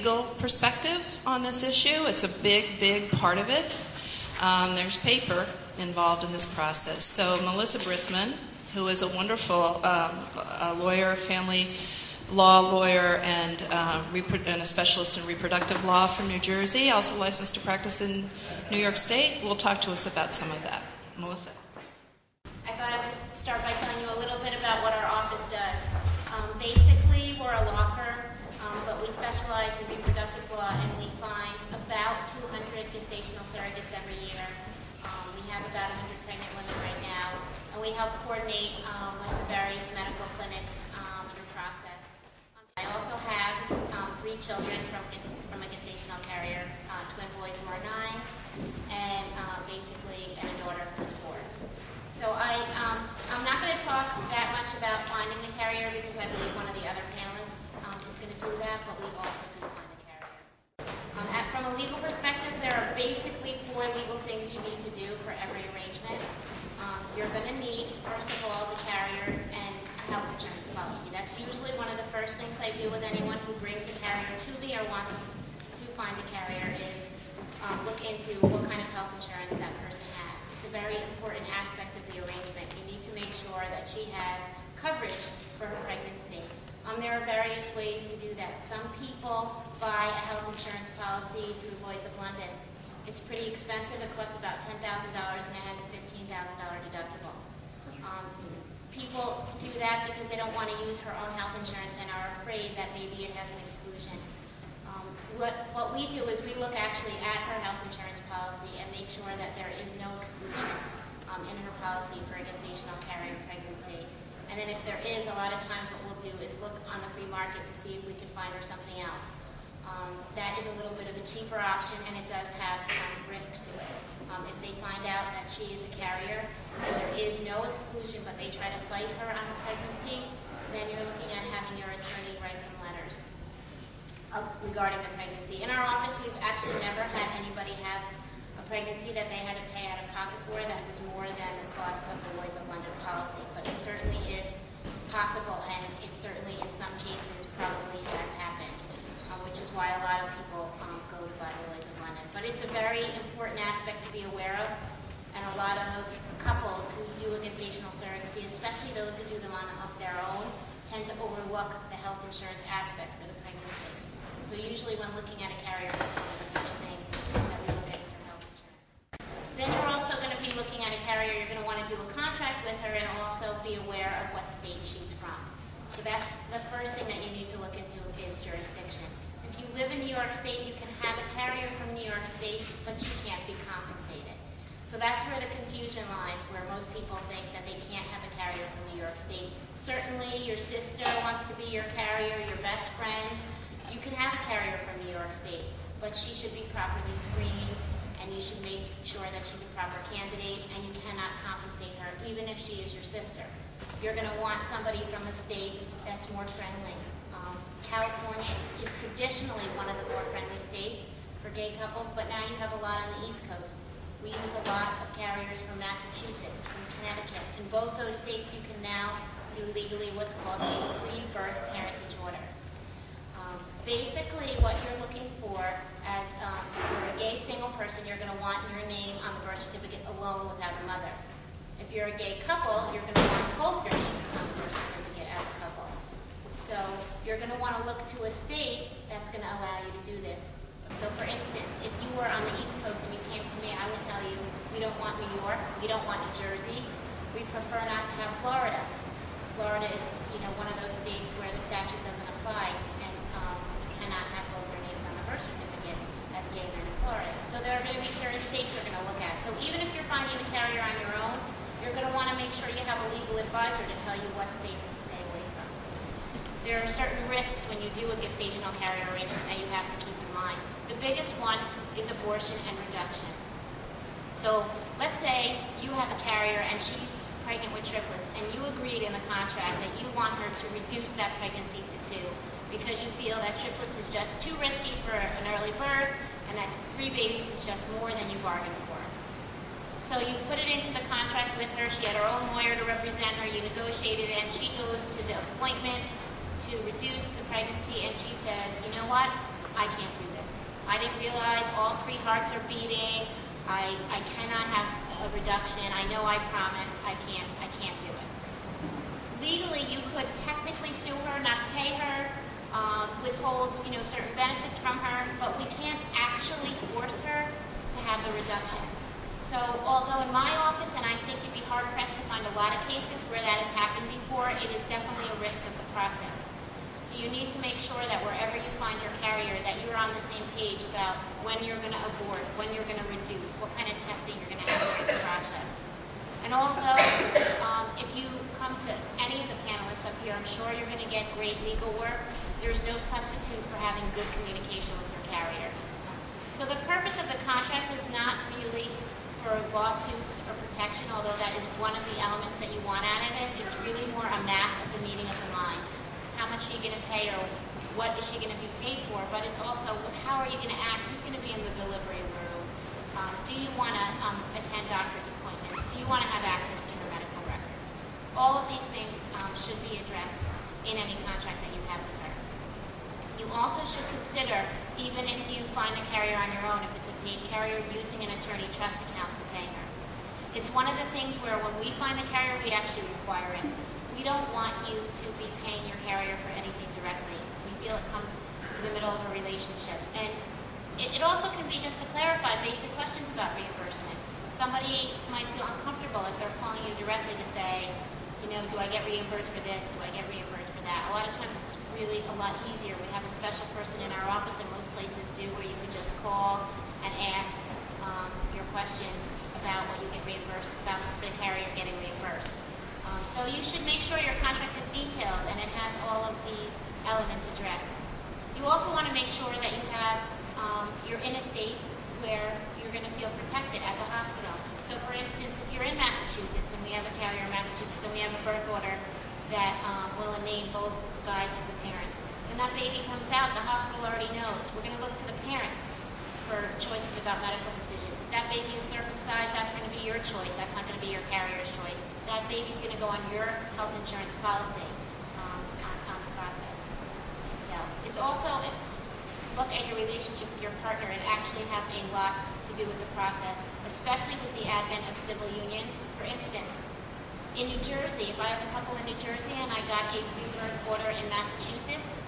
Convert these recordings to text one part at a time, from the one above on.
legal perspective on this issue. It's a big, big part of it. There's paper involved in this process. So Melissa Brisman, who is a wonderful lawyer, family law lawyer, and a specialist in reproductive law from New Jersey, also licensed to practice in New York State, will talk to us about some of that. Melissa. I thought I would start by telling you a little bit about what our office does. Basically, we're a law firm, but we specialize in reproductive law, and we find about 200 gestational surrogates every year. We have about 100 pregnant women right now, and we help coordinate with the various medical clinics through process. I also have 3 children from a gestational carrier, twin boys who are 9, and basically a daughter who's 4. So I'm not going to talk that much about finding the carrier because I believe one of the other panelists is going to do that, but we also do find the carrier. From a legal perspective, there are basically 4 legal things you need to do for every arrangement. You're going to need, first of all, the carrier and a health insurance policy. That's usually one of the first things I do with anyone who brings a carrier to me or wants us to find a carrier is look into what kind of health insurance that person has. It's a very important aspect of the arrangement. You need to make sure that she has coverage for her pregnancy. There are various ways to do that. Some people buy a health insurance policy through Lloyd's of London. It's pretty expensive. It costs about $10,000 and it has a $15,000 deductible. People do that because they don't want to use her own health insurance and are afraid that maybe it has an exclusion. What we do is we look actually at her health insurance policy and make sure that there is no exclusion in her policy for a gestational carrier pregnancy. And then if there is, a lot of times what we'll do is look on the free market to see if we can find her something else. That is a little bit of a cheaper option, and it does have some risk to it. If they find out that she is a carrier and there is no exclusion, but they try to fight her on her pregnancy, then you're looking at having your attorney write some letters regarding the pregnancy. In our office, we've actually never had anybody have a pregnancy that they had to pay out of pocket for that was more than the cost of the Lloyd's of London policy. But it certainly is possible, and it certainly in some cases probably has happened, which is why a lot of people go to buy the Lloyd's of London. But it's a very important aspect to be aware of, and a lot of couples who do a gestational surrogacy, especially those who do them of their own, tend to overlook the health insurance aspect for the pregnancy. So usually when looking at a carrier, that's one of the first things that we look at is her health insurance. Then you're also going to be looking at a carrier. You're going to want to do a contract with her and also be aware of what state she's from. So that's the first thing that you need to look into is jurisdiction. If you live in New York State, you can have a carrier from New York State, but she can't be compensated. So that's where the confusion lies, where most people think that they can't have a carrier from New York State. Certainly your sister wants to be your carrier, your best friend. You can have a carrier from New York State, but she should be properly screened, and you should make sure that she's a proper candidate, and you cannot compensate her, even if she is your sister. You're going to want somebody from a state that's more friendly. California is traditionally one of the more friendly states for gay couples, but now you have a lot on the East Coast. We use a lot of carriers from Massachusetts, from Connecticut. In both those states, you can now do legally what's called a pre-birth parentage order. Basically, what you're looking for as for a gay single person, you're going to want your name on the birth certificate alone without a mother. If you're a gay couple, you're going to want both your names on the birth certificate as a couple. So you're going to want to look to a state that's going to allow you to do this. So for instance, if you were on the East Coast and you came to me, I would tell you, we don't want New York, we don't want New Jersey, we prefer not to have Florida. Florida is, one of those states where the statute doesn't apply, and you cannot have both their names on the birth certificate as gay men in Florida. So there are going to be certain states you're going to look at. So even if you're finding the carrier on your own, you're going to want to make sure you have a legal advisor to tell you what states to stay away from. There are certain risks when you do a gestational carrier arrangement that you have to keep in mind. The biggest one is abortion and reduction. So let's say you have a carrier and she's pregnant with triplets, and you agreed in the contract that you want her to reduce that pregnancy to 2 because you feel that triplets is just too risky for an early birth and that 3 babies is just more than you bargained for. So you put it into the contract with her. She had her own lawyer to represent her. You negotiated it, and she goes to the appointment to reduce the pregnancy, and she says, you know what? I can't do this. I didn't realize all 3 hearts are beating. I cannot have a reduction. I know I promised. I can't do it. Legally, you could technically sue her, not pay her, withhold, certain benefits from her, but we can't actually force her to have the reduction. So although in my office, and I think you'd be hard-pressed to find a lot of cases where that has happened before, it is definitely a risk of the process. So you need to make sure that wherever you find your carrier, that you're on the same page about when you're going to abort, when you're going to reduce, what kind of testing you're going to have during the process. And although if you come to any of the panelists up here, I'm sure you're going to get great legal work, there's no substitute for having good communication with your carrier. So the purpose of the contract is not really for lawsuits or protection, although that is one of the elements that you want out of it. It's really more a map of the meeting of the minds. How much are you going to pay, or what is she going to be paid for? But it's also, how are you going to act? Who's going to be in the delivery room? Do you want to attend doctor's appointments? Do you want to have access to your medical records? All of these things should be addressed in any contract that you have with her. You also should consider, even if you find the carrier on your own, if it's a paid carrier, using an attorney trust account to pay her. It's one of the things where when we find the carrier, we actually require it. We don't want you to be paying your carrier for anything directly. We feel it comes in the middle of a relationship. And it also can be just to clarify basic questions about reimbursement. Somebody might feel uncomfortable if they're calling you directly to say, do I get reimbursed for this? Do I get reimbursed for that? A lot of times it's really a lot easier. We have a special person in our office, and most places do, where you could just call and ask your questions about what you get reimbursed, about the carrier getting reimbursed. So you should make sure your contract is detailed and it has all of these elements addressed. You also want to make sure that you have, you're in a state where you're going to feel protected at the hospital. So for instance, if you're in Massachusetts and we have a carrier in Massachusetts and we have a birth order that will name both guys as the parents, when that baby comes out, the hospital already knows. We're going to look to the parents for choices about medical decisions. If that baby is circumcised, that's going to be your choice. That's not going to be your carrier's choice. That baby's going to go on your health insurance policy on the process itself. It's also, look at your relationship with your partner. It actually has a lot to do with the process, especially with the advent of civil unions. For instance, in New Jersey, if I have a couple in New Jersey and I got a pre-birth order in Massachusetts,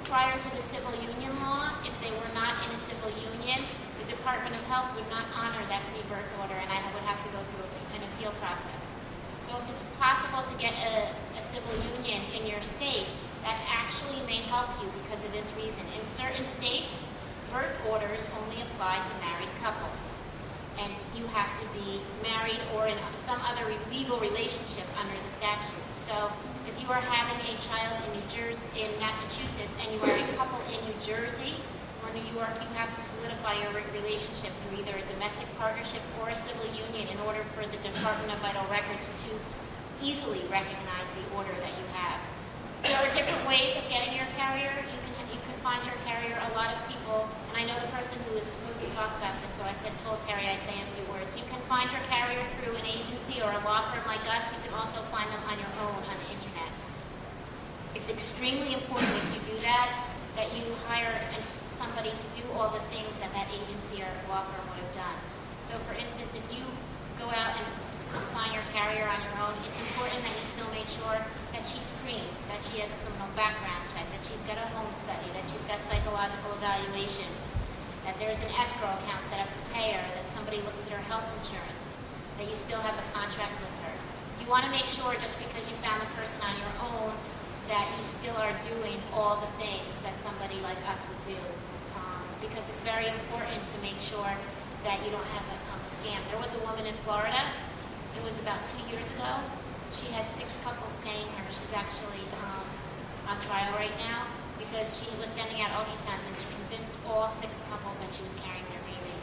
prior to the civil union law, if they were not in a civil union, the Department of Health would not honor that pre-birth order, and I would have to go through an appeal process. So if it's possible to get a civil union in your state, that actually may help you because of this reason. In certain states, birth orders only apply to married couples, and you have to be married or in some other legal relationship under the statute. So if you are having a child in Massachusetts and you are a couple in New Jersey or New York, you have to solidify your relationship through either a domestic partnership or a civil union in order for the Department of Vital Records to easily recognize the order that you have. There are different ways of getting your carrier. You can find your carrier. A lot of people, and I know the person who was supposed to talk about this, so I told Terry I'd say in a few words. You can find your carrier through an agency or a law firm like us. You can also find them on your own on the internet. It's extremely important if you do that you hire somebody to do all the things that agency or law firm would have done. So for instance, if you go out and find your carrier on your own, it's important that you still make sure that she's screened, that she has a criminal background check, that she's got a home study, that she's got psychological evaluations, that there's an escrow account set up to pay her, that somebody looks at her health insurance, that you still have the contract with her. You want to make sure just because you found the person on your own that you still are doing all the things that somebody like us would do, because it's very important to make sure that you don't have a scam. There was a woman in Florida. It was about 2 years ago. She had 6 couples paying her. She's actually on trial right now because she was sending out ultrasounds and she convinced all 6 couples that she was carrying their baby.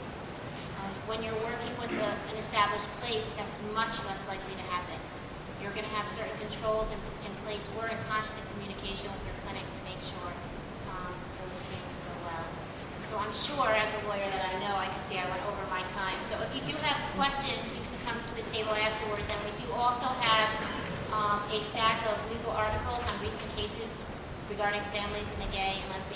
When you're working with an established place, that's much less likely to happen. You're going to have certain controls in place. We're in constant communication with your clinic to make sure those things go well. So I'm sure, as a lawyer that I know, I can see I went over my time. So if you do have questions, you can come to the table afterwards. And we do also have a stack of legal articles on recent cases regarding families in the gay and lesbian